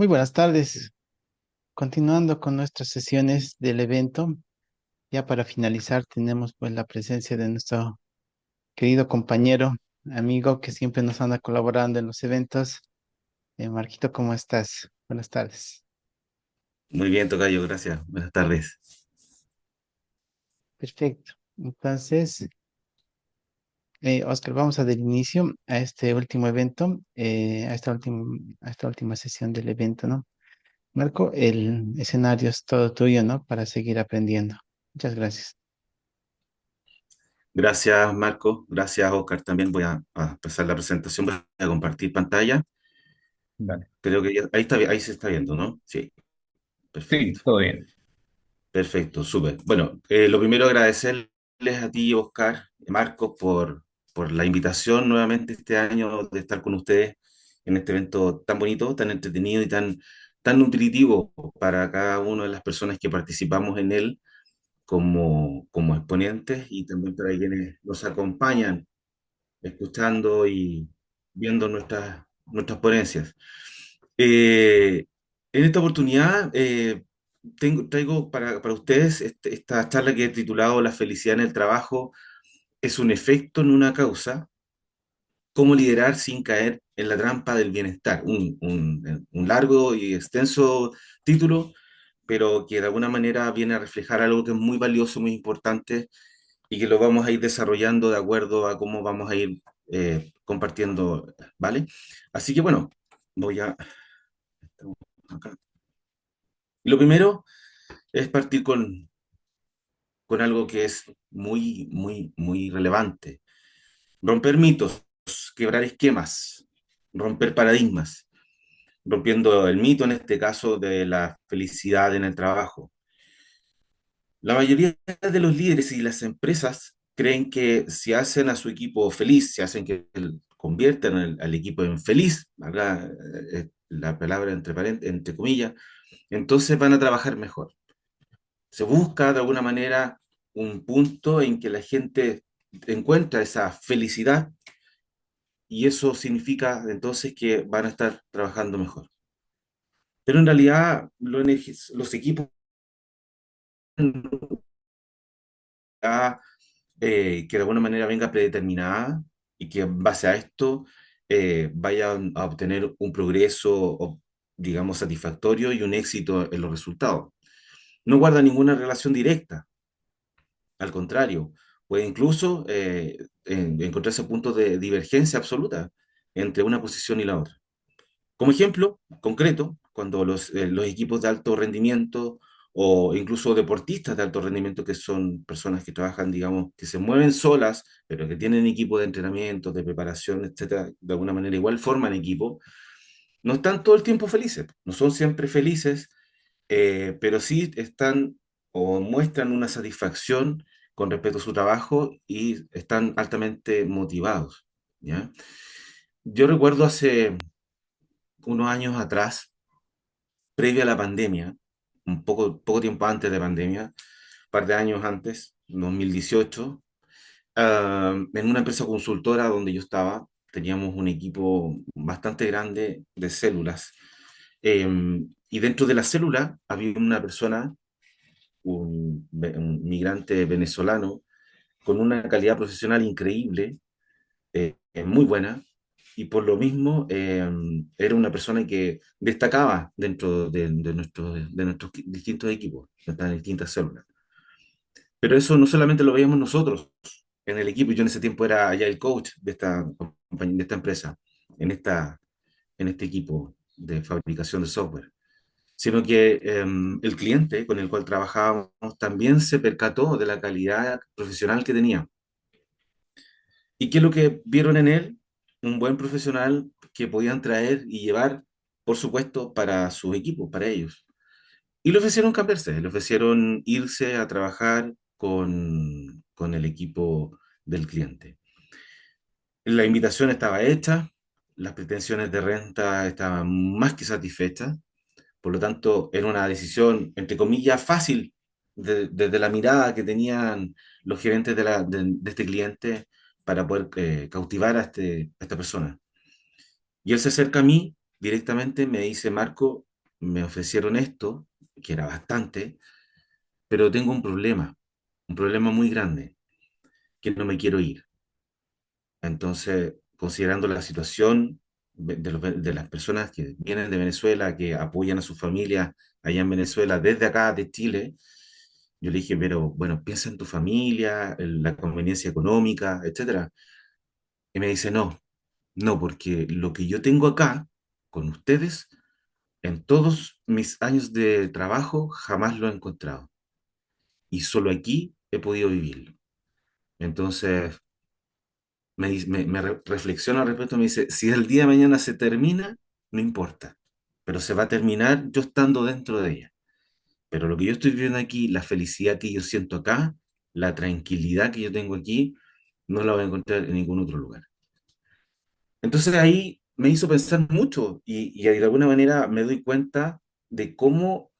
Muy buenas tardes. Continuando con nuestras sesiones del evento, ya para finalizar tenemos pues la presencia de nuestro querido compañero, amigo que siempre nos anda colaborando en los eventos. Marquito, ¿cómo estás? Buenas tardes. Muy bien, tocayo, gracias. Buenas tardes. Perfecto. Entonces, Oscar, vamos a dar inicio a este último evento, a esta última sesión del evento, ¿no? Marco, el escenario es todo tuyo, ¿no? Para seguir aprendiendo. Muchas gracias. Gracias, Marco. Gracias, Oscar. También voy a empezar la presentación. Voy a compartir pantalla. Dale. Creo que ahí está, ahí se está viendo, ¿no? Sí, Sí, perfecto. todo bien. Perfecto, súper. Bueno, lo primero agradecerles a ti, Oscar, Marcos, por la invitación nuevamente este año de estar con ustedes en este evento tan bonito, tan entretenido y tan nutritivo para cada una de las personas que participamos en él como exponentes y también para quienes nos acompañan escuchando y viendo nuestras ponencias. Eh, en esta oportunidad traigo para ustedes esta charla que he titulado La felicidad en el trabajo es un efecto en una causa, cómo liderar sin caer en la trampa del bienestar. Un largo y extenso título, pero que de alguna manera viene a reflejar algo que es muy valioso, muy importante y que lo vamos a ir desarrollando de acuerdo a cómo vamos a ir compartiendo, ¿vale? Así que bueno, voy a... acá. Lo primero es partir con algo que es muy relevante. Romper mitos, quebrar esquemas, romper paradigmas, rompiendo el mito en este caso de la felicidad en el trabajo. La mayoría de los líderes y las empresas creen que si hacen a su equipo feliz, si hacen que convierten al equipo en feliz, ¿verdad? La palabra entre comillas, entonces van a trabajar mejor. Se busca de alguna manera un punto en que la gente encuentra esa felicidad y eso significa entonces que van a estar trabajando mejor. Pero en realidad los equipos que de alguna manera venga predeterminada y que en base a esto vayan a obtener un progreso, digamos, satisfactorio y un éxito en los resultados. No guarda ninguna relación directa, al contrario, puede incluso encontrarse puntos de divergencia absoluta entre una posición y la otra. Como ejemplo concreto, cuando los equipos de alto rendimiento o incluso deportistas de alto rendimiento, que son personas que trabajan, digamos, que se mueven solas, pero que tienen equipo de entrenamiento, de preparación, etcétera, de alguna manera igual forman equipo, no están todo el tiempo felices, no son siempre felices, pero sí están o muestran una satisfacción con respecto a su trabajo y están altamente motivados, ¿ya? Yo recuerdo hace unos años atrás, previo a la pandemia, poco tiempo antes de pandemia, un par de años antes, 2018, en una empresa consultora donde yo estaba, teníamos un equipo bastante grande de células. Eh, y dentro de la célula había una persona, un migrante venezolano, con una calidad profesional increíble, muy buena, y por lo mismo era una persona que destacaba dentro de nuestros distintos equipos, de nuestras distintas células. Pero eso no solamente lo veíamos nosotros en el equipo, yo en ese tiempo era ya el coach de esta compañía, de esta empresa, en, esta, en este equipo de fabricación de software, sino que el cliente con el cual trabajábamos también se percató de la calidad profesional que tenía. ¿Y qué es lo que vieron en él? Un buen profesional que podían traer y llevar, por supuesto, para sus equipos, para ellos. Y le ofrecieron cambiarse, le ofrecieron irse a trabajar con el equipo del cliente. La invitación estaba hecha, las pretensiones de renta estaban más que satisfechas, por lo tanto, era una decisión, entre comillas, fácil desde la mirada que tenían los gerentes de este cliente para poder cautivar a esta persona. Y él se acerca a mí directamente, me dice, Marco, me ofrecieron esto, que era bastante, pero tengo un problema muy grande, que no me quiero ir. Entonces, considerando la situación de las personas que vienen de Venezuela, que apoyan a sus familias allá en Venezuela, desde acá, de Chile, yo le dije, pero bueno, piensa en tu familia, en la conveniencia económica, etcétera. Y me dice, no, no, porque lo que yo tengo acá con ustedes, en todos mis años de trabajo, jamás lo he encontrado. Y solo aquí he podido vivirlo. Entonces, reflexiona al respecto, me dice, si el día de mañana se termina, no importa, pero se va a terminar yo estando dentro de ella. Pero lo que yo estoy viviendo aquí, la felicidad que yo siento acá, la tranquilidad que yo tengo aquí, no la voy a encontrar en ningún otro lugar. Entonces ahí me hizo pensar mucho y de alguna manera me doy cuenta de cómo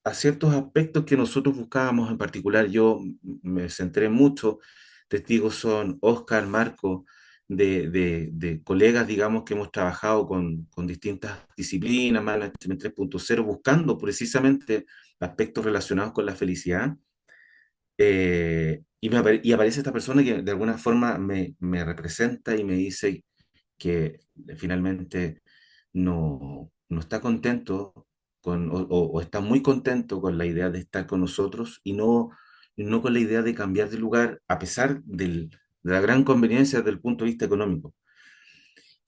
a ciertos aspectos que nosotros buscábamos, en particular yo me centré mucho, testigos son Oscar, Marco, de colegas, digamos, que hemos trabajado con distintas disciplinas, Management 3.0, buscando precisamente aspectos relacionados con la felicidad. Y aparece esta persona que de alguna forma me representa y me dice que finalmente no está contento o está muy contento con la idea de estar con nosotros y no con la idea de cambiar de lugar, a pesar de la gran conveniencia desde el punto de vista económico.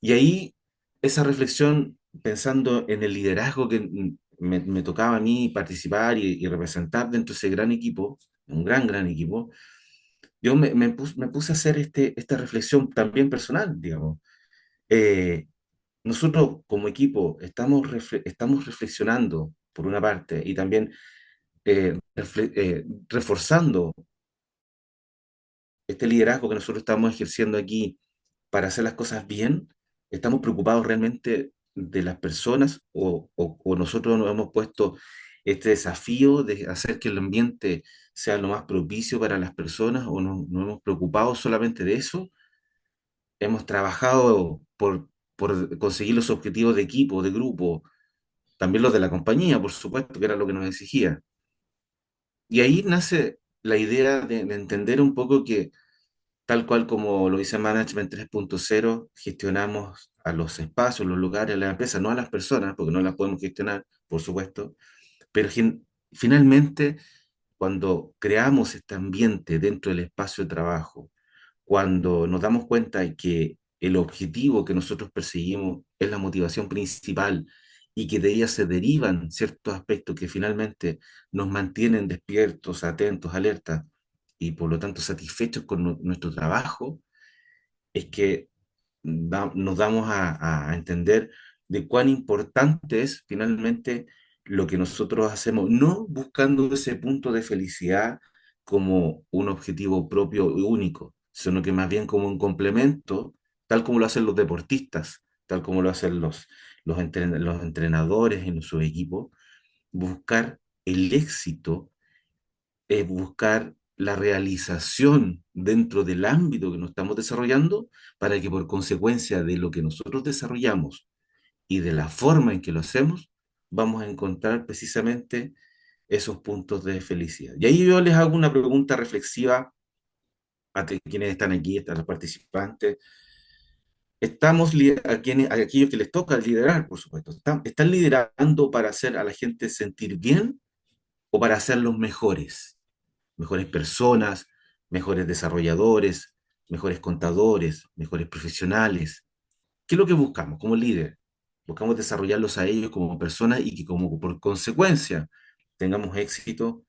Y ahí esa reflexión, pensando en el liderazgo que me tocaba a mí participar y representar dentro de ese gran equipo, un gran equipo, yo me puse a hacer esta reflexión también personal, digamos. Eh, Nosotros como equipo estamos reflexionando, por una parte, y también reforzando este liderazgo que nosotros estamos ejerciendo aquí para hacer las cosas bien. Estamos preocupados realmente de las personas o nosotros nos hemos puesto este desafío de hacer que el ambiente sea lo más propicio para las personas o nos hemos preocupado solamente de eso. Hemos trabajado por conseguir los objetivos de equipo, de grupo, también los de la compañía, por supuesto, que era lo que nos exigía. Y ahí nace la idea de entender un poco que, tal cual como lo dice Management 3.0, gestionamos a los espacios, los lugares, a las empresas, no a las personas, porque no las podemos gestionar, por supuesto, pero finalmente, cuando creamos este ambiente dentro del espacio de trabajo, cuando nos damos cuenta de que el objetivo que nosotros perseguimos es la motivación principal y que de ella se derivan ciertos aspectos que finalmente nos mantienen despiertos, atentos, alertas y por lo tanto satisfechos con nuestro trabajo, es que nos damos a entender de cuán importante es finalmente lo que nosotros hacemos, no buscando ese punto de felicidad como un objetivo propio y único, sino que más bien como un complemento, tal como lo hacen los deportistas, tal como lo hacen los entrenadores en su equipo, buscar el éxito es buscar la realización dentro del ámbito que nos estamos desarrollando para que por consecuencia de lo que nosotros desarrollamos y de la forma en que lo hacemos, vamos a encontrar precisamente esos puntos de felicidad. Y ahí yo les hago una pregunta reflexiva a quienes están aquí, a los participantes. A aquellos que les toca liderar, por supuesto, ¿están liderando para hacer a la gente sentir bien o para hacerlos mejores? Mejores personas, mejores desarrolladores, mejores contadores, mejores profesionales. ¿Qué es lo que buscamos como líder? Buscamos desarrollarlos a ellos como personas y que como por consecuencia tengamos éxito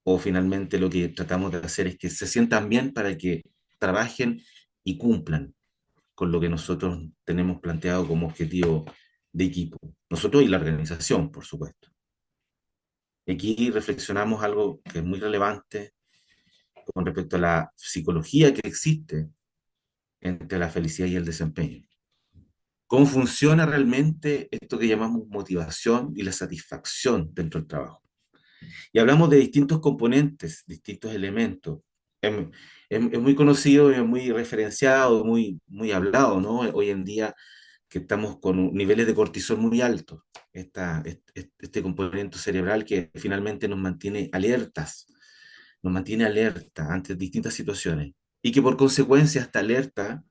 o finalmente lo que tratamos de hacer es que se sientan bien para que trabajen y cumplan con lo que nosotros tenemos planteado como objetivo de equipo. Nosotros y la organización, por supuesto. Aquí reflexionamos algo que es muy relevante con respecto a la psicología que existe entre la felicidad y el desempeño. ¿Cómo funciona realmente esto que llamamos motivación y la satisfacción dentro del trabajo? Y hablamos de distintos componentes, distintos elementos. Es, es muy conocido, es muy referenciado, muy hablado, ¿no? Hoy en día que estamos con niveles de cortisol muy altos, este componente cerebral que finalmente nos mantiene alerta ante distintas situaciones y que por consecuencia esta alerta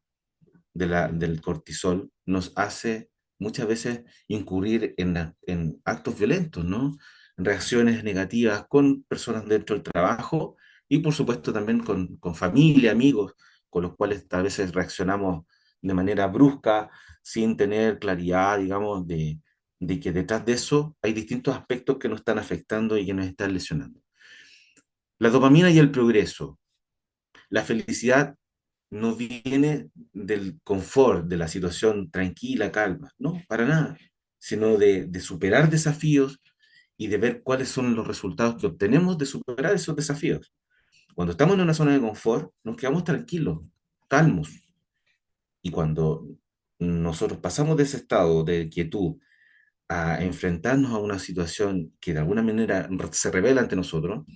del cortisol nos hace muchas veces incurrir en actos violentos, ¿no? En reacciones negativas con personas dentro del trabajo y por supuesto también con familia, amigos, con los cuales a veces reaccionamos de manera brusca, sin tener claridad, digamos, de que detrás de eso hay distintos aspectos que nos están afectando y que nos están lesionando. La dopamina y el progreso. La felicidad no viene del confort, de la situación tranquila, calma, no, para nada, sino de superar desafíos y de ver cuáles son los resultados que obtenemos de superar esos desafíos. Cuando estamos en una zona de confort, nos quedamos tranquilos, calmos, y cuando nosotros pasamos de ese estado de quietud a enfrentarnos a una situación que de alguna manera se revela ante nosotros,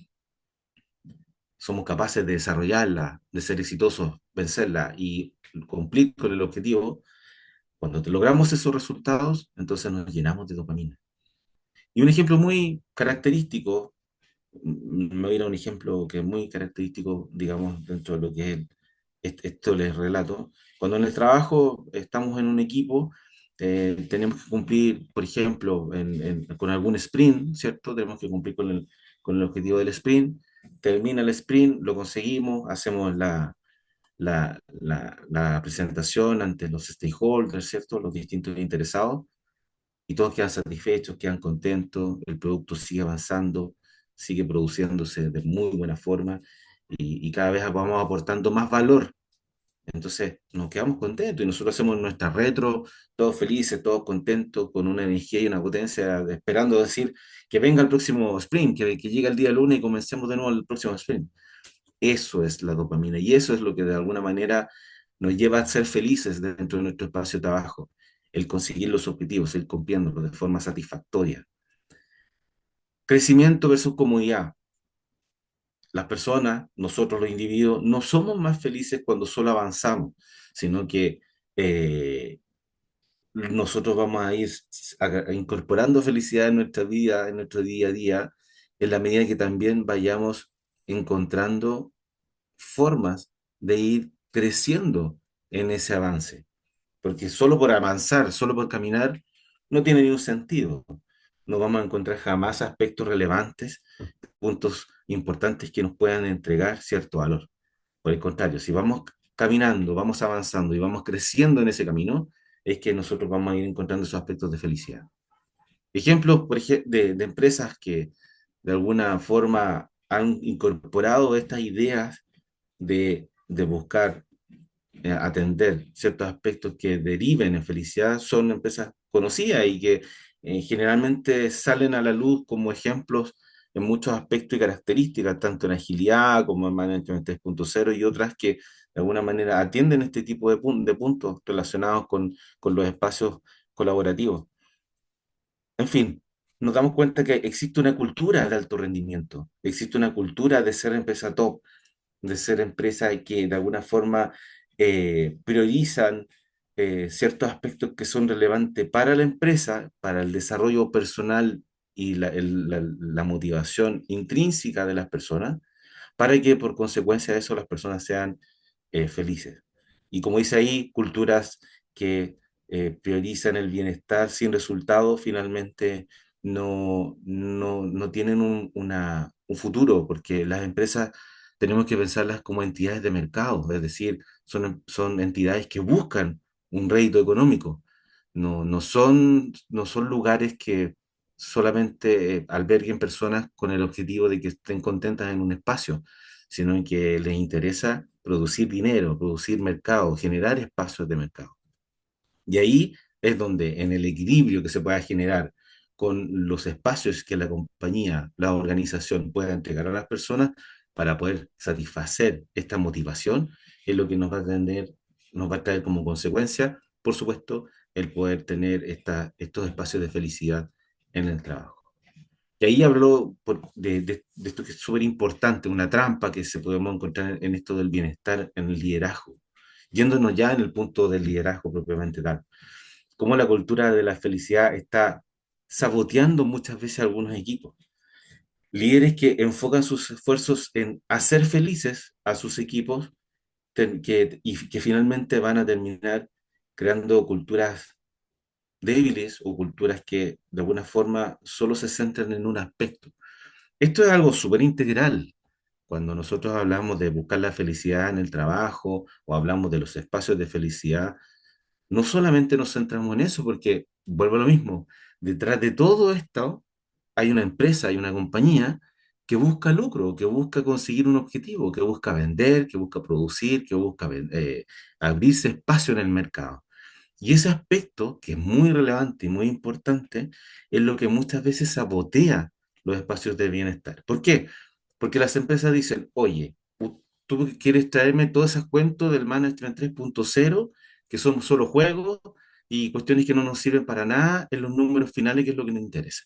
somos capaces de desarrollarla, de ser exitosos, vencerla y cumplir con el objetivo. Cuando logramos esos resultados, entonces nos llenamos de dopamina. Y un ejemplo muy característico, me voy a ir a un ejemplo que es muy característico, digamos, dentro de lo que es esto les relato. Cuando en el trabajo estamos en un equipo, tenemos que cumplir, por ejemplo, con algún sprint, ¿cierto? Tenemos que cumplir con el objetivo del sprint. Termina el sprint, lo conseguimos, hacemos la presentación ante los stakeholders, ¿cierto? Los distintos interesados, y todos quedan satisfechos, quedan contentos, el producto sigue avanzando, sigue produciéndose de muy buena forma y cada vez vamos aportando más valor. Entonces nos quedamos contentos y nosotros hacemos nuestra retro, todos felices, todos contentos, con una energía y una potencia, esperando decir que venga el próximo sprint, que llegue el día lunes y comencemos de nuevo el próximo sprint. Eso es la dopamina y eso es lo que de alguna manera nos lleva a ser felices dentro de nuestro espacio de trabajo, el conseguir los objetivos, el cumpliéndolos de forma satisfactoria. Crecimiento versus comodidad. Las personas, nosotros los individuos, no somos más felices cuando solo avanzamos, sino que nosotros vamos a ir incorporando felicidad en nuestra vida, en nuestro día a día, en la medida que también vayamos encontrando formas de ir creciendo en ese avance. Porque solo por avanzar, solo por caminar, no tiene ningún sentido. No vamos a encontrar jamás aspectos relevantes, puntos importantes que nos puedan entregar cierto valor. Por el contrario, si vamos caminando, vamos avanzando y vamos creciendo en ese camino, es que nosotros vamos a ir encontrando esos aspectos de felicidad. Ejemplos, por ejemplo, de empresas que de alguna forma han incorporado estas ideas de buscar atender ciertos aspectos que deriven en felicidad son empresas conocidas y que generalmente salen a la luz como ejemplos en muchos aspectos y características, tanto en agilidad como en Management 3.0 y otras que de alguna manera atienden este tipo de puntos relacionados con los espacios colaborativos. En fin, nos damos cuenta que existe una cultura de alto rendimiento, existe una cultura de ser empresa top, de ser empresas que de alguna forma priorizan ciertos aspectos que son relevantes para la empresa, para el desarrollo personal y la motivación intrínseca de las personas, para que por consecuencia de eso las personas sean felices. Y como dice ahí, culturas que priorizan el bienestar sin resultados finalmente no tienen un futuro, porque las empresas tenemos que pensarlas como entidades de mercado, es decir, son entidades que buscan un rédito económico, no son lugares que solamente alberguen personas con el objetivo de que estén contentas en un espacio, sino que les interesa producir dinero, producir mercado, generar espacios de mercado. Y ahí es donde en el equilibrio que se pueda generar con los espacios que la compañía, la organización pueda entregar a las personas para poder satisfacer esta motivación, es lo que nos va a traer como consecuencia, por supuesto, el poder tener estos espacios de felicidad en el trabajo. Y ahí habló de esto que es súper importante, una trampa que se podemos encontrar en esto del bienestar, en el liderazgo, yéndonos ya en el punto del liderazgo propiamente tal. cómo la cultura de la felicidad está saboteando muchas veces a algunos equipos. Líderes que enfocan sus esfuerzos en hacer felices a sus equipos y que finalmente van a terminar creando culturas débiles o culturas que de alguna forma solo se centran en un aspecto. Esto es algo súper integral. Cuando nosotros hablamos de buscar la felicidad en el trabajo o hablamos de los espacios de felicidad, no solamente nos centramos en eso, porque vuelvo a lo mismo, detrás de todo esto hay una empresa, hay una compañía que busca lucro, que busca conseguir un objetivo, que busca vender, que busca producir, que busca abrirse espacio en el mercado. Y ese aspecto, que es muy relevante y muy importante, es lo que muchas veces sabotea los espacios de bienestar. ¿Por qué? Porque las empresas dicen, oye, tú quieres traerme todos esos cuentos del Management 3.0, que son solo juegos y cuestiones que no nos sirven para nada en los números finales, que es lo que nos interesa.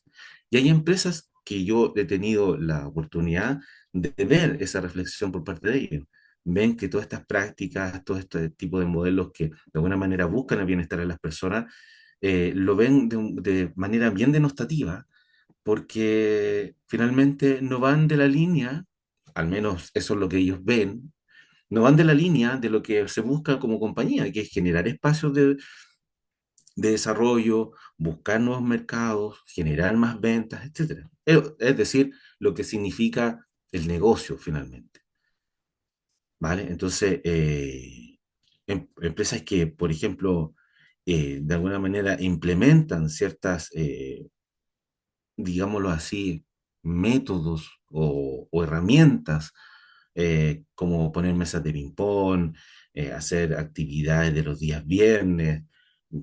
Y hay empresas que yo he tenido la oportunidad de ver esa reflexión por parte de ellos. Ven que todas estas prácticas, todo este tipo de modelos que de alguna manera buscan el bienestar de las personas, lo ven de manera bien denostativa, porque finalmente no van de la línea, al menos eso es lo que ellos ven, no van de la línea de lo que se busca como compañía, que es generar espacios de desarrollo, buscar nuevos mercados, generar más ventas, etcétera. Es decir, lo que significa el negocio finalmente, ¿vale? Entonces, empresas que, por ejemplo, de alguna manera implementan ciertas, digámoslo así, métodos o herramientas, como poner mesas de ping-pong, hacer actividades de los días viernes,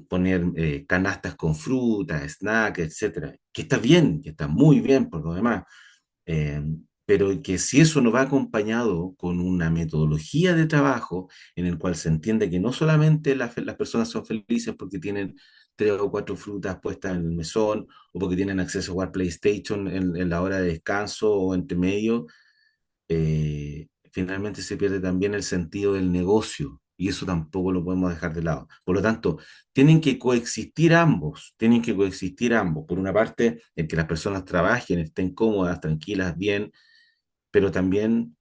poner canastas con fruta, snacks, etcétera, que está bien, que está muy bien por lo demás, eh, pero que si eso no va acompañado con una metodología de trabajo en el cual se entiende que no solamente las personas son felices porque tienen tres o cuatro frutas puestas en el mesón o porque tienen acceso a jugar PlayStation en la hora de descanso o entre medio, finalmente se pierde también el sentido del negocio y eso tampoco lo podemos dejar de lado. Por lo tanto, tienen que coexistir ambos. Por una parte, el que las personas trabajen, estén cómodas, tranquilas, bien, pero también,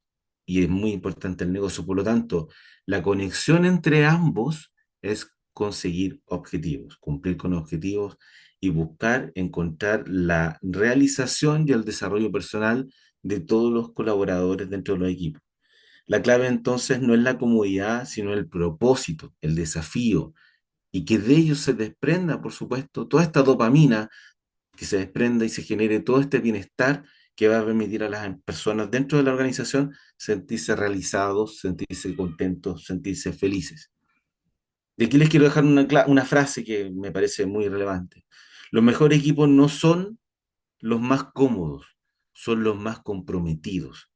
y es muy importante el negocio, por lo tanto, la conexión entre ambos es conseguir objetivos, cumplir con objetivos y buscar encontrar la realización y el desarrollo personal de todos los colaboradores dentro de los equipos. La clave entonces no es la comodidad, sino el propósito, el desafío, y que de ellos se desprenda, por supuesto, toda esta dopamina, que se desprenda y se genere todo este bienestar que va a permitir a las personas dentro de la organización sentirse realizados, sentirse contentos, sentirse felices. De aquí les quiero dejar una frase que me parece muy relevante. Los mejores equipos no son los más cómodos, son los más comprometidos,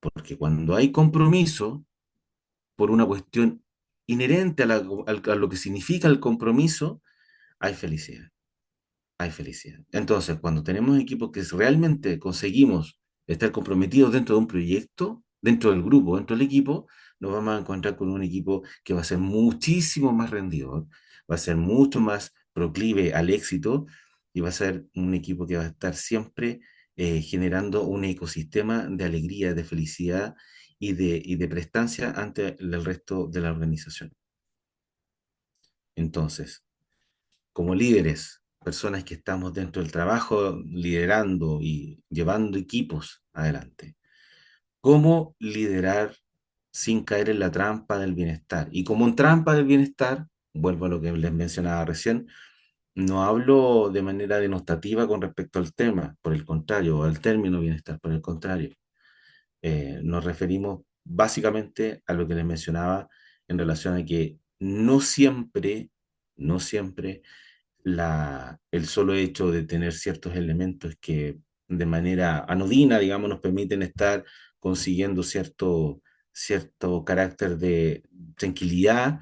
porque cuando hay compromiso, por una cuestión inherente a lo que significa el compromiso, hay felicidad. Hay felicidad. Entonces, cuando tenemos equipos que realmente conseguimos estar comprometidos dentro de un proyecto, dentro del grupo, dentro del equipo, nos vamos a encontrar con un equipo que va a ser muchísimo más rendidor, va a ser mucho más proclive al éxito y va a ser un equipo que va a estar siempre generando un ecosistema de alegría, de felicidad y de prestancia ante el resto de la organización. Entonces, como líderes, personas que estamos dentro del trabajo liderando y llevando equipos adelante. ¿Cómo liderar sin caer en la trampa del bienestar? Y como en trampa del bienestar, vuelvo a lo que les mencionaba recién, no hablo de manera denostativa con respecto al tema, por el contrario, al término bienestar, por el contrario. Nos referimos básicamente a lo que les mencionaba en relación a que no siempre el solo hecho de tener ciertos elementos que de manera anodina, digamos, nos permiten estar consiguiendo cierto carácter de tranquilidad,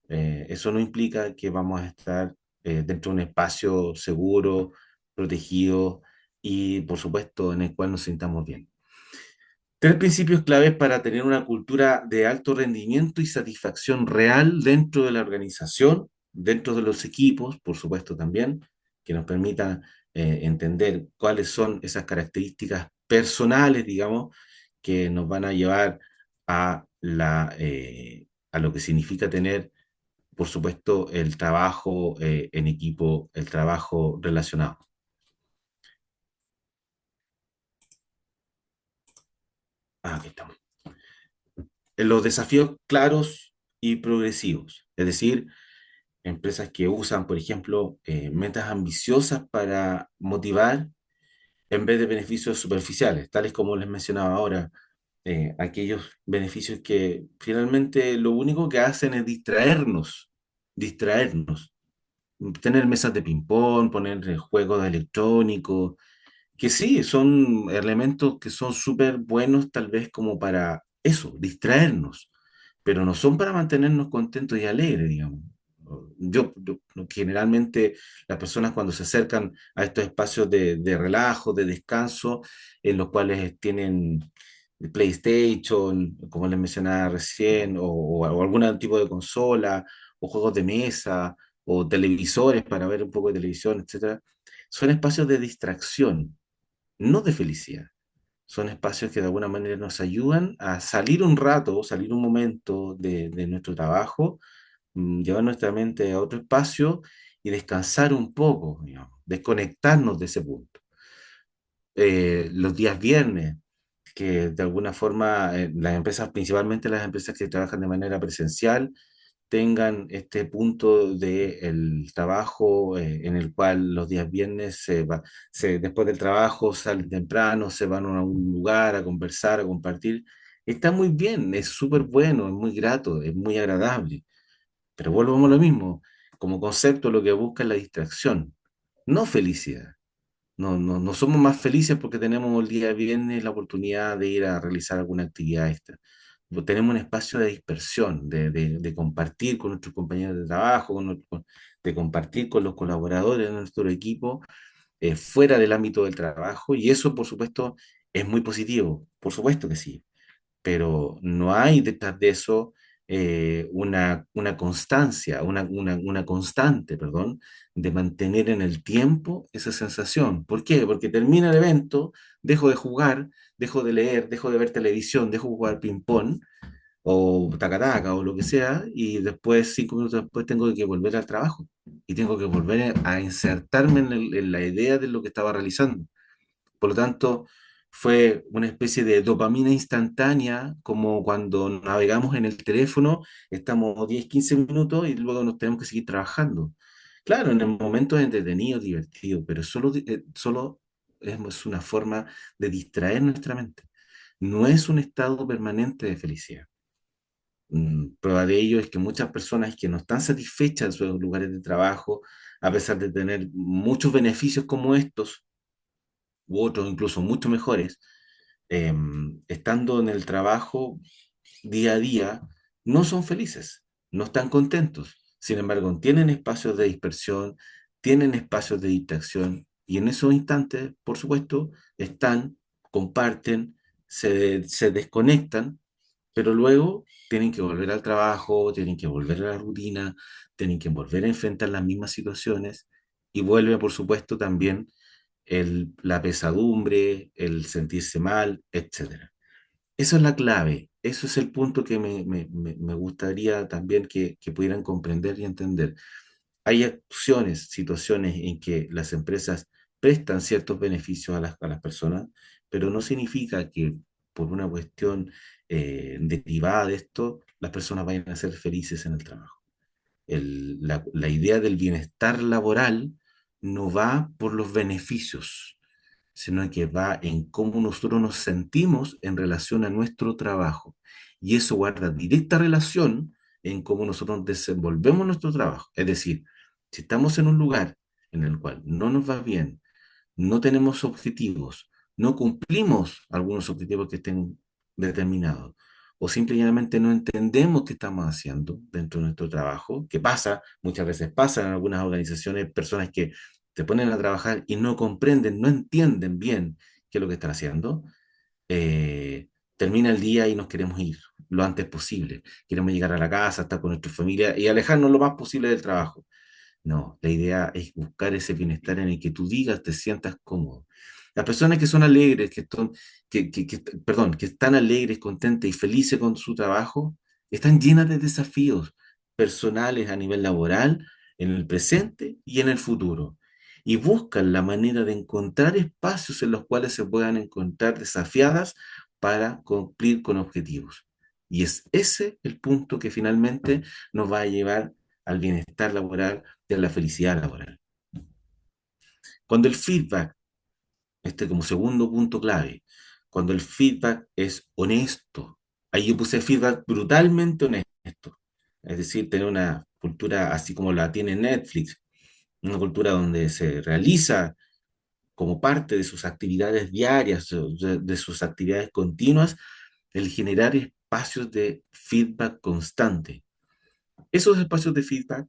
eso no implica que vamos a estar dentro de un espacio seguro, protegido y, por supuesto, en el cual nos sintamos bien. Tres principios claves para tener una cultura de alto rendimiento y satisfacción real dentro de la organización. dentro de los equipos, por supuesto también, que nos permita entender cuáles son esas características personales, digamos, que nos van a llevar a a lo que significa tener, por supuesto, el trabajo en equipo, el trabajo relacionado. Aquí estamos. En los desafíos claros y progresivos, es decir, empresas que usan, por ejemplo, metas ambiciosas para motivar en vez de beneficios superficiales, tales como les mencionaba ahora, aquellos beneficios que finalmente lo único que hacen es distraernos, tener mesas de ping-pong, poner juegos electrónicos, que sí, son elementos que son súper buenos tal vez como para eso, distraernos, pero no son para mantenernos contentos y alegres, digamos. Generalmente las personas cuando se acercan a estos espacios de relajo, de descanso, en los cuales tienen PlayStation, como les mencionaba recién, o algún tipo de consola, o juegos de mesa, o televisores para ver un poco de televisión, etcétera, son espacios de distracción, no de felicidad. Son espacios que de alguna manera nos ayudan a salir un rato, salir un momento de nuestro trabajo, llevar nuestra mente a otro espacio y descansar un poco, digamos, desconectarnos de ese punto. Los días viernes, que de alguna forma las empresas, principalmente las empresas que trabajan de manera presencial, tengan este punto de el trabajo en el cual los días viernes después del trabajo salen temprano, se van a un lugar a conversar, a compartir. Está muy bien, es súper bueno, es muy grato, es muy agradable. Pero volvemos a lo mismo, como concepto lo que busca es la distracción, no felicidad. No somos más felices porque tenemos el día viernes la oportunidad de ir a realizar alguna actividad extra. Tenemos un espacio de dispersión, de compartir con nuestros compañeros de trabajo, de compartir con los colaboradores de nuestro equipo fuera del ámbito del trabajo y eso, por supuesto, es muy positivo, por supuesto que sí, pero no hay detrás de eso una constancia, una constante, perdón, de mantener en el tiempo esa sensación. ¿Por qué? Porque termina el evento, dejo de jugar, dejo de leer, dejo de ver televisión, dejo de jugar ping-pong o tacataca o lo que sea, y después, 5 minutos después, tengo que volver al trabajo y tengo que volver a insertarme en la idea de lo que estaba realizando. Por lo tanto, fue una especie de dopamina instantánea, como cuando navegamos en el teléfono, estamos 10 15 minutos y luego nos tenemos que seguir trabajando. Claro, en el momento es entretenido, divertido, pero solo es una forma de distraer nuestra mente. No es un estado permanente de felicidad. Prueba de ello es que muchas personas que no están satisfechas en sus lugares de trabajo, a pesar de tener muchos beneficios como estos, u otros incluso mucho mejores, eh, estando en el trabajo día a día, no son felices, no están contentos. Sin embargo, tienen espacios de dispersión, tienen espacios de distracción y en esos instantes, por supuesto, están, comparten, se desconectan, pero luego tienen que volver al trabajo, tienen que volver a la rutina, tienen que volver a enfrentar las mismas situaciones y vuelve, por supuesto, también la pesadumbre, el sentirse mal, etcétera. Eso es la clave, eso es el punto que me gustaría también que pudieran comprender y entender. Hay acciones, situaciones en que las empresas prestan ciertos beneficios a a las personas, pero no significa que por una cuestión derivada de esto, las personas vayan a ser felices en el trabajo. La idea del bienestar laboral no va por los beneficios, sino que va en cómo nosotros nos sentimos en relación a nuestro trabajo. Y eso guarda directa relación en cómo nosotros desenvolvemos nuestro trabajo. Es decir, si estamos en un lugar en el cual no nos va bien, no tenemos objetivos, no cumplimos algunos objetivos que estén determinados, o simplemente no entendemos qué estamos haciendo dentro de nuestro trabajo, que pasa, muchas veces pasa en algunas organizaciones, personas que se ponen a trabajar y no comprenden, no entienden bien qué es lo que están haciendo, termina el día y nos queremos ir. lo antes posible. Queremos llegar a la casa, estar con nuestra familia y alejarnos lo más posible del trabajo. No, la idea es buscar ese bienestar en el que tú digas, te sientas cómodo. Las personas que son alegres, perdón, que están alegres, contentas y felices con su trabajo, están llenas de desafíos personales a nivel laboral, en el presente y en el futuro. Y buscan la manera de encontrar espacios en los cuales se puedan encontrar desafiadas para cumplir con objetivos. Y es ese el punto que finalmente nos va a llevar al bienestar laboral y a la felicidad laboral. Cuando el feedback, como segundo punto clave, cuando el feedback es honesto, ahí yo puse feedback brutalmente honesto, es decir, tener una cultura así como la tiene Netflix, una cultura donde se realiza como parte de sus actividades diarias, de sus actividades continuas, el generar espacios de feedback constante. Esos espacios de feedback,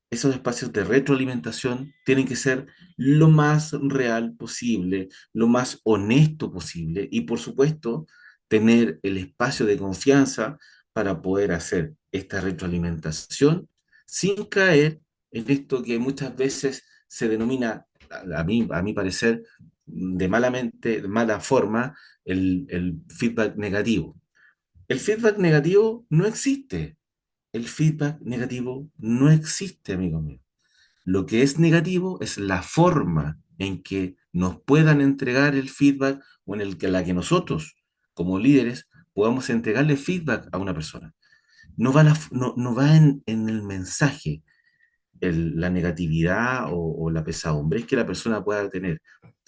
esos espacios de retroalimentación tienen que ser lo más real posible, lo más honesto posible y por supuesto tener el espacio de confianza para poder hacer esta retroalimentación sin caer en esto que muchas veces se denomina, a mi parecer, de mala forma, el feedback negativo. El feedback negativo no existe. El feedback negativo no existe, amigo mío. Lo que es negativo es la forma en que nos puedan entregar el feedback o en el que la que nosotros, como líderes, podamos entregarle feedback a una persona. No va en el mensaje, la negatividad o la pesadumbre que la persona pueda tener,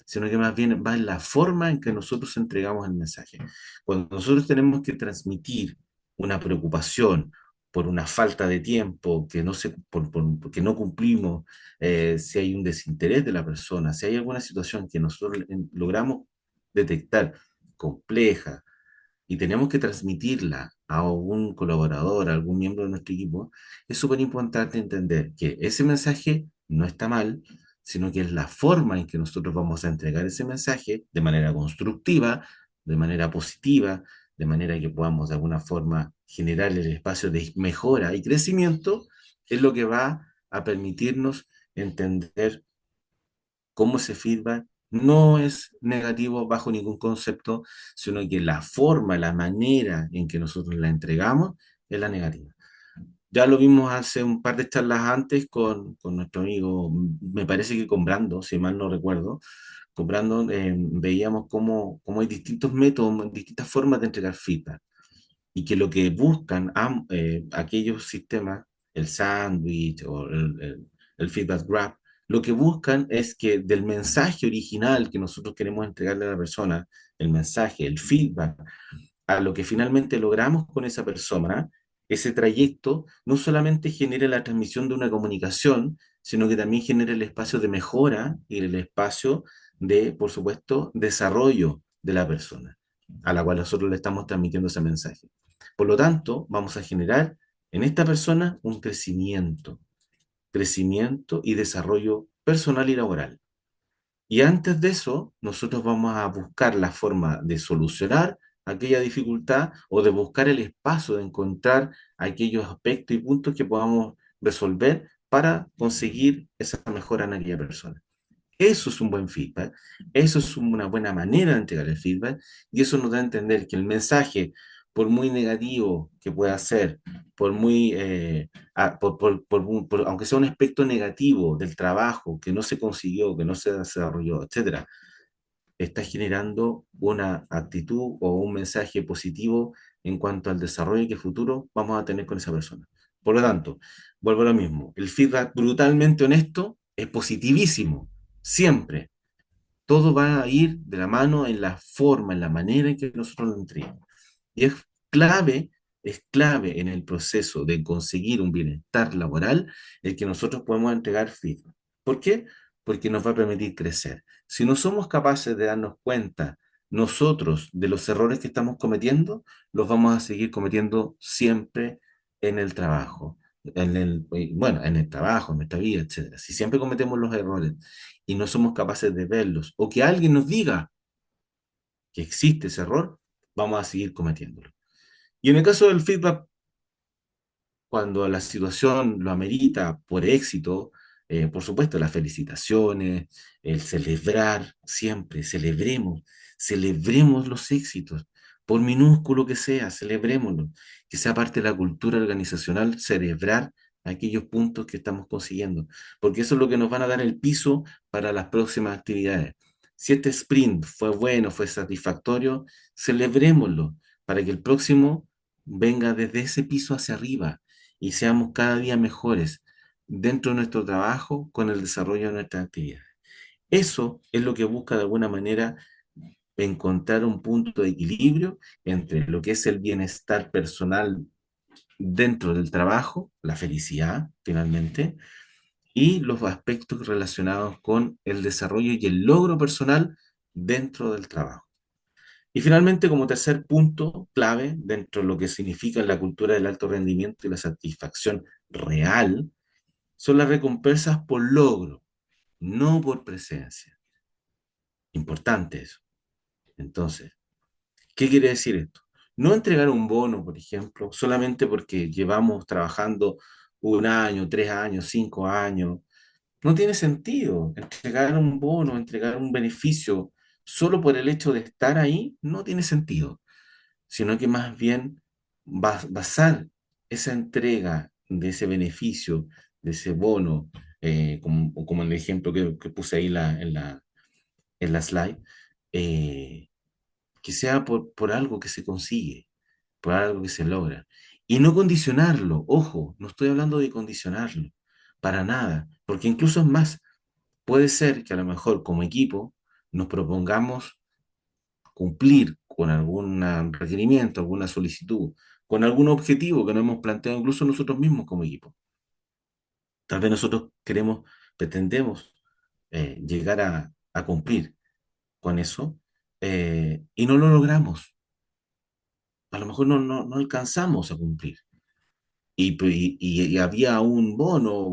sino que más bien va en la forma en que nosotros entregamos el mensaje. Cuando nosotros tenemos que transmitir una preocupación por una falta de tiempo, que no cumplimos, si hay un desinterés de la persona, si hay alguna situación que nosotros logramos detectar compleja, y tenemos que transmitirla a algún colaborador, a algún miembro de nuestro equipo, es súper importante entender que ese mensaje no está mal, sino que es la forma en que nosotros vamos a entregar ese mensaje de manera constructiva, de manera positiva, de manera que podamos de alguna forma generar el espacio de mejora y crecimiento, es lo que va a permitirnos entender cómo ese feedback no es negativo bajo ningún concepto, sino que la forma, la manera en que nosotros la entregamos es la negativa. Ya lo vimos hace un par de charlas antes con nuestro amigo, me parece que con Brando, si mal no recuerdo, con Brandon veíamos cómo hay distintos métodos, distintas formas de entregar feedback y que lo que buscan aquellos sistemas, el sándwich o el feedback graph, lo que buscan es que del mensaje original que nosotros queremos entregarle a la persona, el mensaje, el feedback, a lo que finalmente logramos con esa persona, ese trayecto no solamente genere la transmisión de una comunicación, sino que también genere el espacio de mejora y el espacio de, por supuesto, desarrollo de la persona, a la cual nosotros le estamos transmitiendo ese mensaje. Por lo tanto, vamos a generar en esta persona un crecimiento y desarrollo personal y laboral. Y antes de eso, nosotros vamos a buscar la forma de solucionar aquella dificultad o de buscar el espacio de encontrar aquellos aspectos y puntos que podamos resolver para conseguir esa mejora en aquella persona. Eso es un buen feedback, eso es una buena manera de entregar el feedback y eso nos da a entender que el mensaje, por muy negativo que pueda ser, por muy, aunque sea un aspecto negativo del trabajo que no se consiguió, que no se desarrolló, etcétera, está generando una actitud o un mensaje positivo en cuanto al desarrollo que futuro vamos a tener con esa persona. Por lo tanto, vuelvo a lo mismo, el feedback brutalmente honesto es positivísimo, siempre. Todo va a ir de la mano en la forma, en la manera en que nosotros lo entregamos. Y clave, es clave en el proceso de conseguir un bienestar laboral el que nosotros podemos entregar feedback. ¿Por qué? Porque nos va a permitir crecer. Si no somos capaces de darnos cuenta nosotros de los errores que estamos cometiendo, los vamos a seguir cometiendo siempre en el trabajo, bueno, en el trabajo, en nuestra vida, etcétera. Si siempre cometemos los errores y no somos capaces de verlos, o que alguien nos diga que existe ese error, vamos a seguir cometiéndolo. Y en el caso del feedback, cuando la situación lo amerita por éxito, por supuesto, las felicitaciones, el celebrar, siempre celebremos los éxitos, por minúsculo que sea, celebrémoslo, que sea parte de la cultura organizacional, celebrar aquellos puntos que estamos consiguiendo, porque eso es lo que nos van a dar el piso para las próximas actividades. Si este sprint fue bueno, fue satisfactorio, celebrémoslo para que el próximo venga desde ese piso hacia arriba y seamos cada día mejores dentro de nuestro trabajo con el desarrollo de nuestras actividades. Eso es lo que busca de alguna manera encontrar un punto de equilibrio entre lo que es el bienestar personal dentro del trabajo, la felicidad finalmente, y los aspectos relacionados con el desarrollo y el logro personal dentro del trabajo. Y finalmente, como tercer punto clave dentro de lo que significa la cultura del alto rendimiento y la satisfacción real, son las recompensas por logro, no por presencia. Importante eso. Entonces, ¿qué quiere decir esto? No entregar un bono, por ejemplo, solamente porque llevamos trabajando un año, 3 años, 5 años. No tiene sentido. Entregar un bono, entregar un beneficio solo por el hecho de estar ahí, no tiene sentido, sino que más bien basar esa entrega de ese beneficio, de ese bono, como en el ejemplo que puse ahí en la slide, eh, que sea por algo que se consigue, por algo que se logra. Y no condicionarlo, ojo, no estoy hablando de condicionarlo, para nada, porque incluso es más, puede ser que a lo mejor como equipo nos propongamos cumplir con algún requerimiento, alguna solicitud, con algún objetivo que nos hemos planteado incluso nosotros mismos como equipo. Tal vez nosotros queremos, pretendemos llegar a cumplir con eso y no lo logramos. A lo mejor no alcanzamos a cumplir. Y había un bono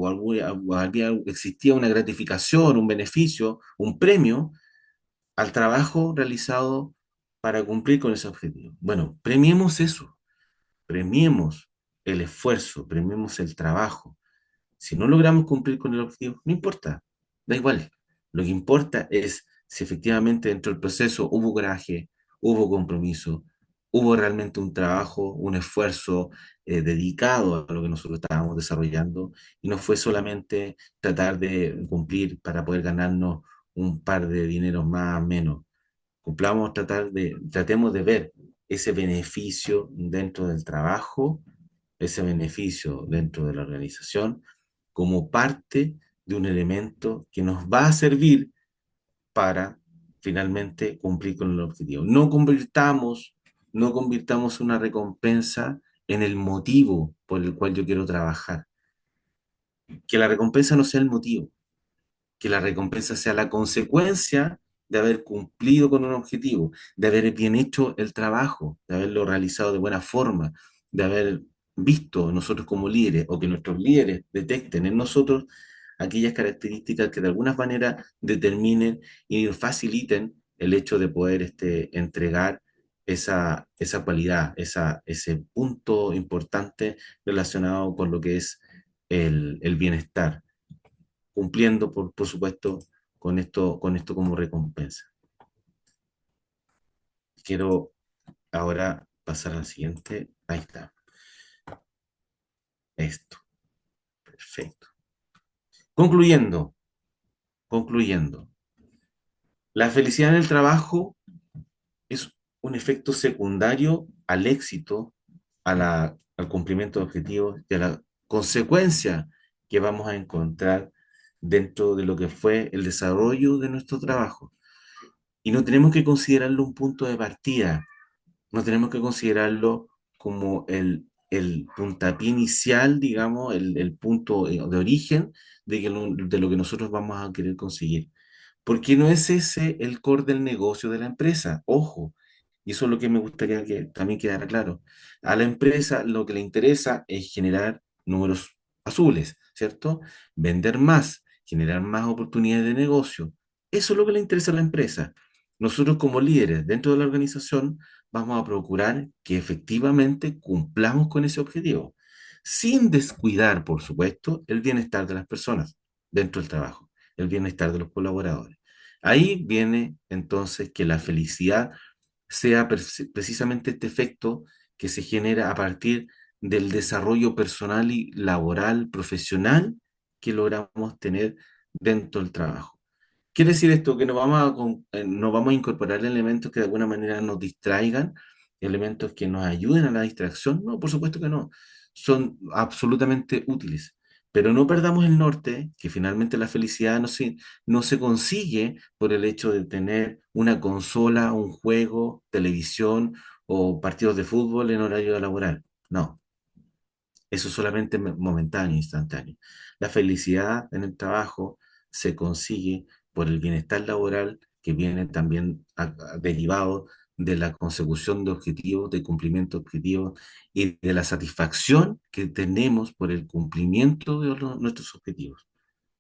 existía una gratificación, un beneficio, un premio al trabajo realizado para cumplir con ese objetivo. Bueno, premiemos eso, premiemos el esfuerzo, premiemos el trabajo. Si no logramos cumplir con el objetivo, no importa, da igual. Lo que importa es si efectivamente dentro del proceso hubo coraje, hubo compromiso, hubo realmente un trabajo, un esfuerzo dedicado a lo que nosotros estábamos desarrollando y no fue solamente tratar de cumplir para poder ganarnos un par de dineros más o menos. Tratemos de ver ese beneficio dentro del trabajo, ese beneficio dentro de la organización, como parte de un elemento que nos va a servir para finalmente cumplir con el objetivo. No convirtamos una recompensa en el motivo por el cual yo quiero trabajar. Que la recompensa no sea el motivo, que la recompensa sea la consecuencia de haber cumplido con un objetivo, de haber bien hecho el trabajo, de haberlo realizado de buena forma, de haber visto nosotros como líderes o que nuestros líderes detecten en nosotros aquellas características que de alguna manera determinen y faciliten el hecho de poder entregar esa cualidad, ese punto importante relacionado con lo que es el bienestar cumpliendo, por supuesto, con esto como recompensa. Quiero ahora pasar al siguiente. Ahí está. Esto. Perfecto. Concluyendo, concluyendo. La felicidad en el trabajo es un efecto secundario al éxito, al cumplimiento de objetivos y a la consecuencia que vamos a encontrar dentro de lo que fue el desarrollo de nuestro trabajo. Y no tenemos que considerarlo un punto de partida, no tenemos que considerarlo como el puntapié inicial, digamos, el punto de origen de lo que nosotros vamos a querer conseguir. Porque no es ese el core del negocio de la empresa. Ojo, y eso es lo que me gustaría que también quedara claro. A la empresa lo que le interesa es generar números azules, ¿cierto? Vender más, generar más oportunidades de negocio. Eso es lo que le interesa a la empresa. nosotros como líderes dentro de la organización vamos a procurar que efectivamente cumplamos con ese objetivo, sin descuidar, por supuesto, el bienestar de las personas dentro del trabajo, el bienestar de los colaboradores. Ahí viene entonces que la felicidad sea precisamente este efecto que se genera a partir del desarrollo personal y laboral, profesional que logramos tener dentro del trabajo. ¿Quiere decir esto que no vamos a incorporar elementos que de alguna manera nos distraigan, elementos que nos ayuden a la distracción? No, por supuesto que no. Son absolutamente útiles. Pero no perdamos el norte, que finalmente la felicidad no se consigue por el hecho de tener una consola, un juego, televisión o partidos de fútbol en horario laboral. No, eso es solamente momentáneo, instantáneo. La felicidad en el trabajo se consigue por el bienestar laboral que viene también derivado de la consecución de objetivos, de cumplimiento de objetivos y de la satisfacción que tenemos por el cumplimiento de nuestros objetivos,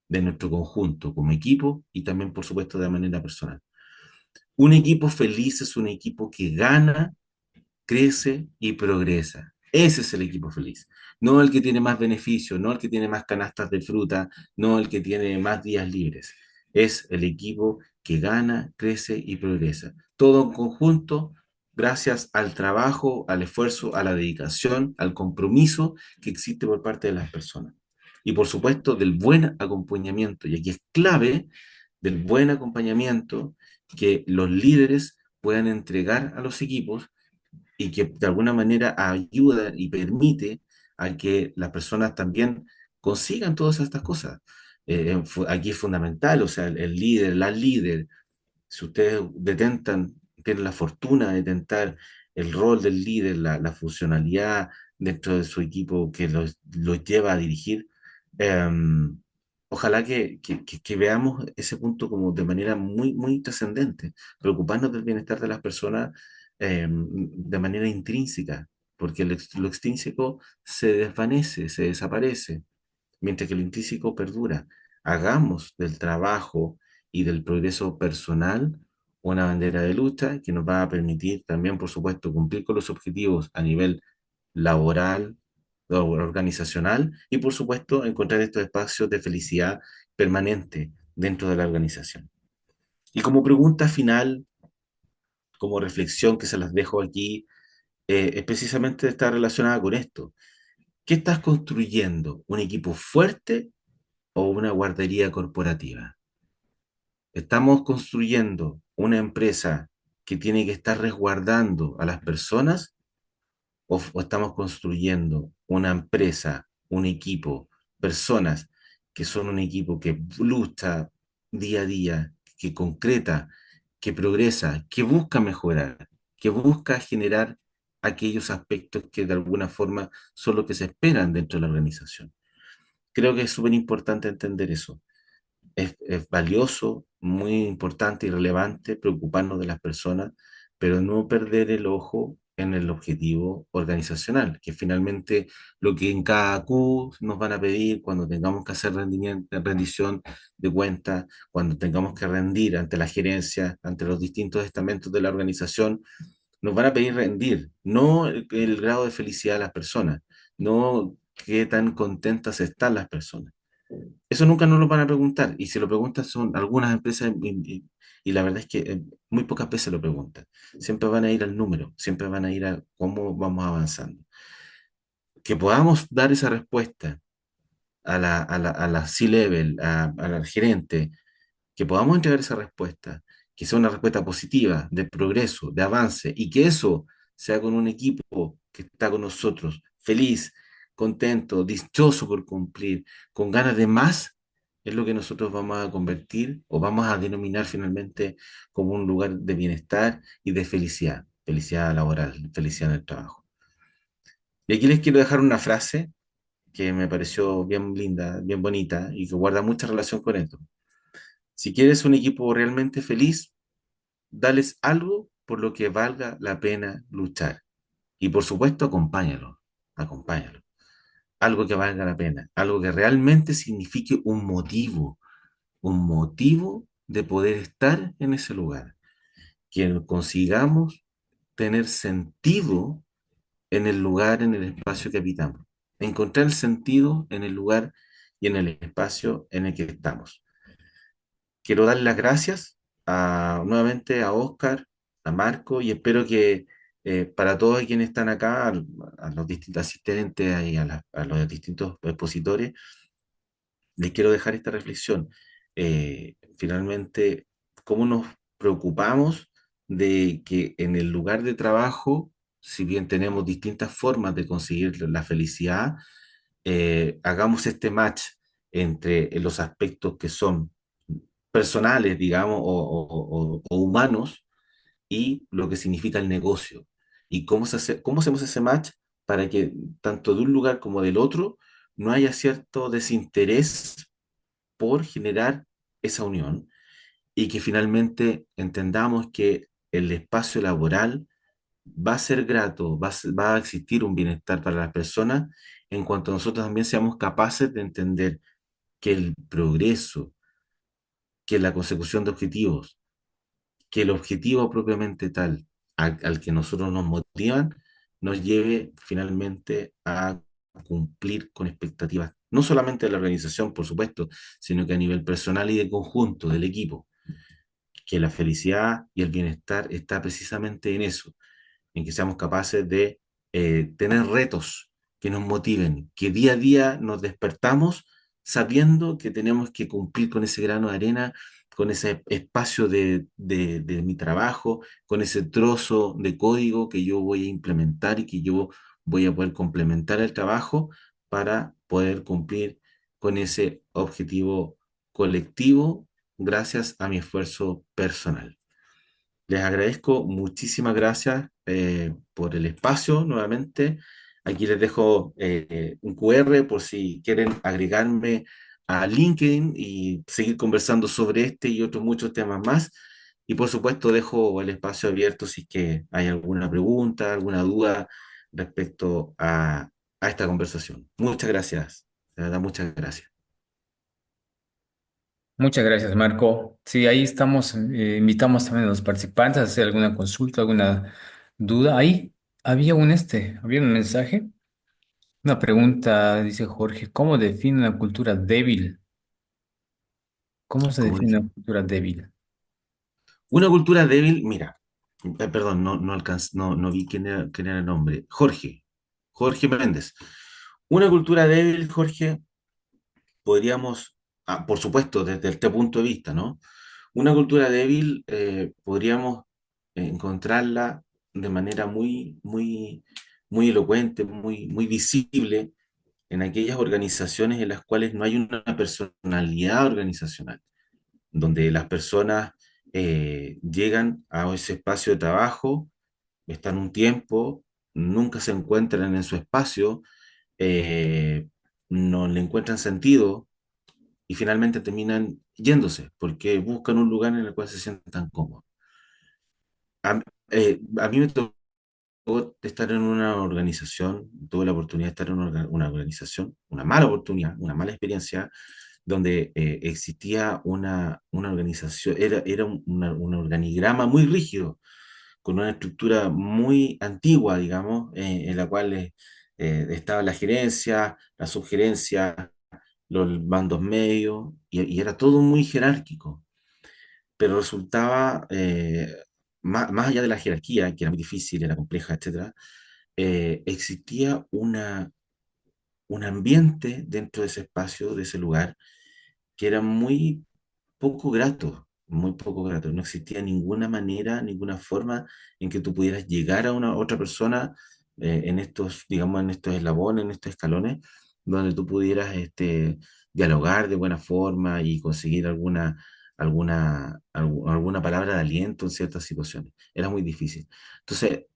de nuestro conjunto como equipo y también, por supuesto, de manera personal. Un equipo feliz es un equipo que gana, crece y progresa. Ese es el equipo feliz. No el que tiene más beneficios, no el que tiene más canastas de fruta, no el que tiene más días libres. Es el equipo que gana, crece y progresa. Todo en conjunto, gracias al trabajo, al esfuerzo, a la dedicación, al compromiso que existe por parte de las personas. Y por supuesto, del buen acompañamiento. Y aquí es clave del buen acompañamiento que los líderes puedan entregar a los equipos y que de alguna manera ayuda y permite a que las personas también consigan todas estas cosas. Aquí es fundamental, o sea, el líder, la líder, si ustedes tienen la fortuna de tentar el rol del líder, la funcionalidad dentro de su equipo que los lleva a dirigir, eh, ojalá que veamos ese punto como de manera muy, muy trascendente, preocuparnos del bienestar de las personas de manera intrínseca, porque lo extrínseco se desvanece, se desaparece mientras que lo intrínseco perdura. Hagamos del trabajo y del progreso personal una bandera de lucha que nos va a permitir también, por supuesto, cumplir con los objetivos a nivel laboral o organizacional y, por supuesto, encontrar estos espacios de felicidad permanente dentro de la organización. Y como pregunta final, como reflexión que se las dejo aquí, es precisamente está relacionada con esto. ¿Qué estás construyendo? ¿Un equipo fuerte o una guardería corporativa? ¿Estamos construyendo una empresa que tiene que estar resguardando a las personas o estamos construyendo una empresa, un equipo, personas que son un equipo que lucha día a día, que concreta, que progresa, que busca mejorar, que busca generar aquellos aspectos que de alguna forma son los que se esperan dentro de la organización? Creo que es súper importante entender eso. Es valioso, muy importante y relevante preocuparnos de las personas, pero no perder el ojo en el objetivo organizacional, que finalmente lo que en cada Q nos van a pedir cuando tengamos que hacer rendición de cuentas, cuando tengamos que rendir ante la gerencia, ante los distintos estamentos de la organización, nos van a pedir rendir, no el grado de felicidad de las personas, no qué tan contentas están las personas. Eso nunca nos lo van a preguntar. Y si lo preguntan son algunas empresas y la verdad es que muy pocas veces lo preguntan. Siempre van a ir al número, siempre van a ir a cómo vamos avanzando. Que podamos dar esa respuesta a la C-level, al gerente, que podamos entregar esa respuesta, que sea una respuesta positiva, de progreso, de avance, y que eso sea con un equipo que está con nosotros, feliz, contento, dichoso por cumplir, con ganas de más, es lo que nosotros vamos a convertir o vamos a denominar finalmente como un lugar de bienestar y de felicidad, felicidad laboral, felicidad en el trabajo. Y aquí les quiero dejar una frase que me pareció bien linda, bien bonita y que guarda mucha relación con esto. Si quieres un equipo realmente feliz, dales algo por lo que valga la pena luchar. Y por supuesto, acompáñalo, acompáñalo. Algo que valga la pena, algo que realmente signifique un motivo de poder estar en ese lugar. que consigamos tener sentido en el lugar, en el espacio que habitamos. Encontrar el sentido en el lugar y en el espacio en el que estamos. Quiero dar las gracias nuevamente a Oscar, a Marco, y espero que para todos quienes están acá, a los distintos asistentes y a los distintos expositores, les quiero dejar esta reflexión. Finalmente, ¿cómo nos preocupamos de que en el lugar de trabajo, si bien tenemos distintas formas de conseguir la felicidad, hagamos este match entre los aspectos que son personales, digamos, o humanos, y lo que significa el negocio? ¿Y cómo hacemos ese match para que tanto de un lugar como del otro no haya cierto desinterés por generar esa unión y que finalmente entendamos que el espacio laboral va a ser grato, va a existir un bienestar para las personas en cuanto nosotros también seamos capaces de entender que el progreso, que la consecución de objetivos, que el objetivo propiamente tal al que nosotros nos motivan, nos lleve finalmente a cumplir con expectativas, no solamente de la organización, por supuesto, sino que a nivel personal y de conjunto del equipo, que la felicidad y el bienestar está precisamente en eso, en que seamos capaces de tener retos que nos motiven, que día a día nos despertamos sabiendo que tenemos que cumplir con ese grano de arena, con ese espacio de mi trabajo, con ese trozo de código que yo voy a implementar y que yo voy a poder complementar el trabajo para poder cumplir con ese objetivo colectivo gracias a mi esfuerzo personal. Les agradezco, muchísimas gracias por el espacio nuevamente. Aquí les dejo un QR por si quieren agregarme a LinkedIn y seguir conversando sobre este y otros muchos temas más. Y por supuesto dejo el espacio abierto si es que hay alguna pregunta, alguna duda respecto a esta conversación. Muchas gracias, de verdad, muchas gracias. Muchas gracias, Marco. Sí, ahí estamos, invitamos también a los participantes a hacer alguna consulta, alguna duda. Ahí había un mensaje, una pregunta, dice Jorge, ¿cómo define una cultura débil? ¿Cómo se Como define dije, una cultura débil? una cultura débil, mira, perdón, no vi quién era el nombre. Jorge Méndez. Una cultura débil, Jorge, podríamos, por supuesto, desde este punto de vista, ¿no? Una cultura débil podríamos encontrarla de manera muy elocuente, muy visible en aquellas organizaciones en las cuales no hay una personalidad organizacional, donde las personas llegan a ese espacio de trabajo, están un tiempo, nunca se encuentran en su espacio, eh, no le encuentran sentido y finalmente terminan yéndose porque buscan un lugar en el cual se sientan cómodos. A mí me tocó estar en una organización, tuve la oportunidad de estar en una organización, una mala oportunidad, una mala experiencia, donde existía una organización, era un organigrama muy rígido, con una estructura muy antigua, digamos, en la cual estaba la gerencia, la subgerencia, los mandos medios, y era todo muy jerárquico, pero resultaba, más allá de la jerarquía, que era muy difícil, era compleja, etcétera, existía un ambiente dentro de ese espacio, de ese lugar, que era muy poco grato, muy poco grato. No existía ninguna manera, ninguna forma en que tú pudieras llegar a una otra persona en estos, digamos, en estos eslabones, en estos escalones, donde tú pudieras dialogar de buena forma y conseguir alguna palabra de aliento en ciertas situaciones. Era muy difícil. Entonces,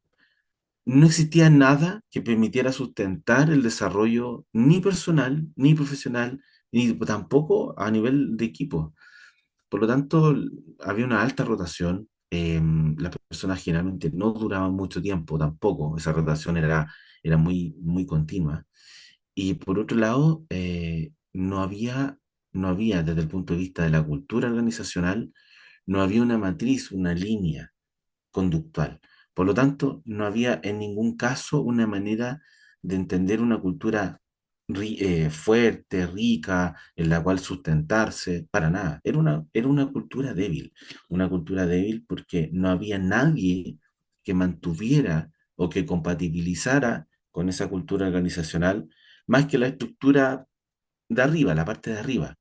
no existía nada que permitiera sustentar el desarrollo ni personal, ni profesional, ni tampoco a nivel de equipo. Por lo tanto, había una alta rotación. Las personas generalmente no duraban mucho tiempo tampoco. Esa rotación era muy continua. Y por otro lado, no había desde el punto de vista de la cultura organizacional, no había una matriz, una línea. conductual. Por lo tanto, no había en ningún caso una manera de entender una cultura fuerte, rica, en la cual sustentarse, para nada. Era una cultura débil porque no había nadie que mantuviera o que compatibilizara con esa cultura organizacional, más que la estructura de arriba, la parte de arriba,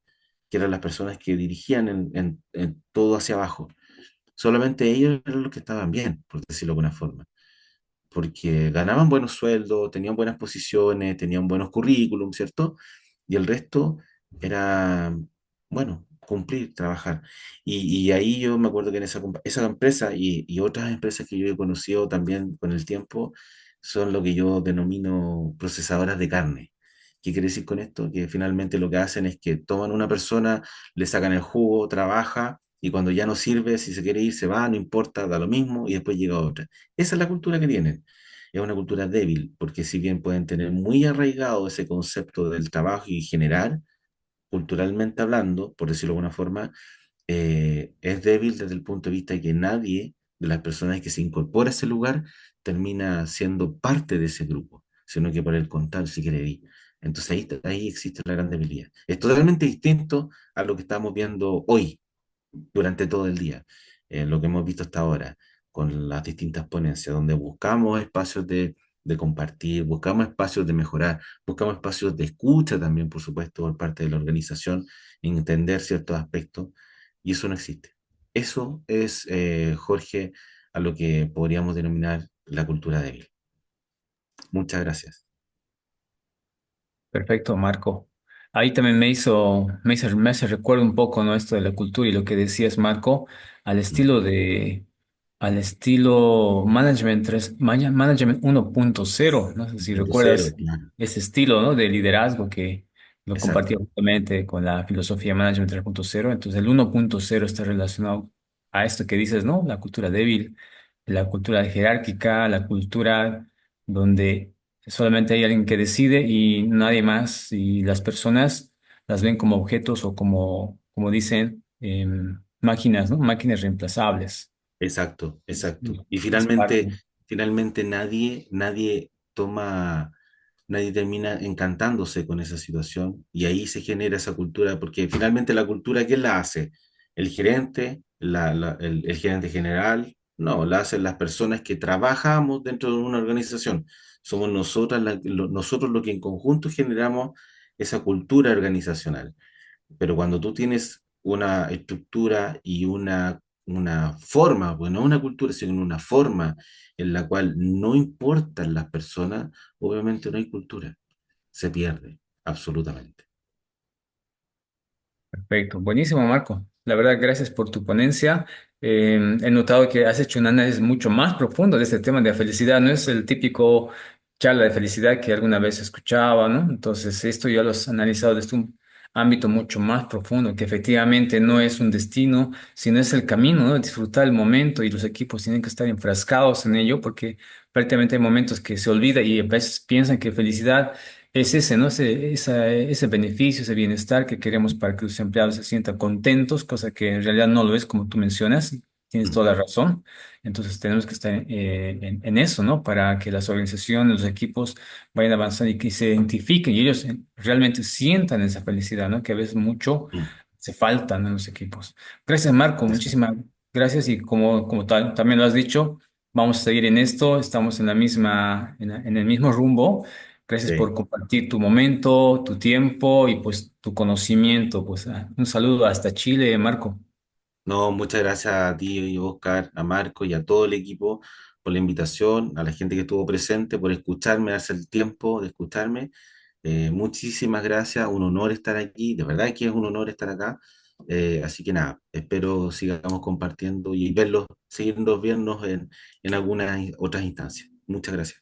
que eran las personas que dirigían en todo hacia abajo. Solamente ellos eran los que estaban bien, por decirlo de alguna forma, porque ganaban buenos sueldos, tenían buenas posiciones, tenían buenos currículums, ¿cierto? Y el resto era, bueno, cumplir, trabajar. Y ahí yo me acuerdo que en esa empresa y otras empresas que yo he conocido también con el tiempo son lo que yo denomino procesadoras de carne. ¿Qué quiere decir con esto? Que finalmente lo que hacen es que toman una persona, le sacan el jugo, trabaja y cuando ya no sirve, si se quiere ir, se va, no importa, da lo mismo y después llega otra. Esa es la cultura que tienen. Es una cultura débil, porque si bien pueden tener muy arraigado ese concepto del trabajo y generar, culturalmente hablando, por decirlo de alguna forma, es débil desde el punto de vista de que nadie de las personas que se incorpora a ese lugar termina siendo parte de ese grupo, sino que por el contrario, si quiere ir. Entonces ahí existe la gran debilidad. Es totalmente distinto a lo que estamos viendo hoy durante todo el día, lo que hemos visto hasta ahora, con las distintas ponencias, donde buscamos espacios de compartir, buscamos espacios de mejorar, buscamos espacios de escucha también, por supuesto, por parte de la organización, entender ciertos aspectos, y eso no existe. Eso es, Jorge, a lo que podríamos denominar la cultura débil. Muchas gracias. Perfecto, Marco. Ahí también me hace recuerdo un poco, ¿no? Esto de la cultura y lo que decías, Marco, al Mm. estilo al estilo Management 1.0. No sé si Punto cero, recuerdas claro. ese estilo, ¿no? De liderazgo que lo compartía Exacto, justamente con la filosofía Management 3.0. Entonces, el 1.0 está relacionado a esto que dices, ¿no? La cultura débil, la cultura jerárquica, la cultura donde solamente hay alguien que decide y nadie más, y las personas las ven como objetos o como dicen, máquinas, ¿no? Máquinas reemplazables. exacto, exacto. Y Es parte. finalmente nadie termina encantándose con esa situación y ahí se genera esa cultura, porque finalmente la cultura, ¿quién la hace? ¿El gerente? ¿El gerente general? No, la hacen las personas que trabajamos dentro de una organización. Somos nosotros los que en conjunto generamos esa cultura organizacional. Pero cuando tú tienes una estructura y una forma, bueno, no una cultura, sino una forma en la cual no importan las personas, obviamente no hay cultura, se pierde, absolutamente. Perfecto, buenísimo, Marco. La verdad, gracias por tu ponencia. He notado que has hecho un análisis mucho más profundo de este tema de la felicidad. No es el típico charla de felicidad que alguna vez escuchaba, ¿no? Entonces, esto ya lo has analizado desde un ámbito mucho más profundo, que efectivamente no es un destino, sino es el camino, ¿no? Disfrutar el momento y los equipos tienen que estar enfrascados en ello porque prácticamente hay momentos que se olvida y a veces piensan que felicidad es ese, ¿no? Ese beneficio, ese bienestar que queremos para que los empleados se sientan contentos, cosa que en realidad no lo es, como tú mencionas. Tienes Mm, toda la razón. Entonces tenemos que estar en eso, ¿no? Para que las organizaciones, los equipos vayan avanzando y que se identifiquen y ellos realmente sientan esa felicidad, ¿no? Que a veces mucho mm, se faltan en los equipos. Gracias, Marco. exacto. Muchísimas gracias. Y como tal, también lo has dicho, vamos a seguir en esto. Estamos en en el mismo rumbo. Gracias por Sí. compartir tu momento, tu tiempo y pues tu conocimiento. Pues un saludo hasta Chile, Marco. No, muchas gracias a ti, y Oscar, a Marco y a todo el equipo por la invitación, a la gente que estuvo presente, por escucharme, darse el tiempo de escucharme. Muchísimas gracias, un honor estar aquí, de verdad que es un honor estar acá. Así que nada, espero sigamos compartiendo y verlos, seguirnos, vernos en algunas otras instancias. Muchas gracias.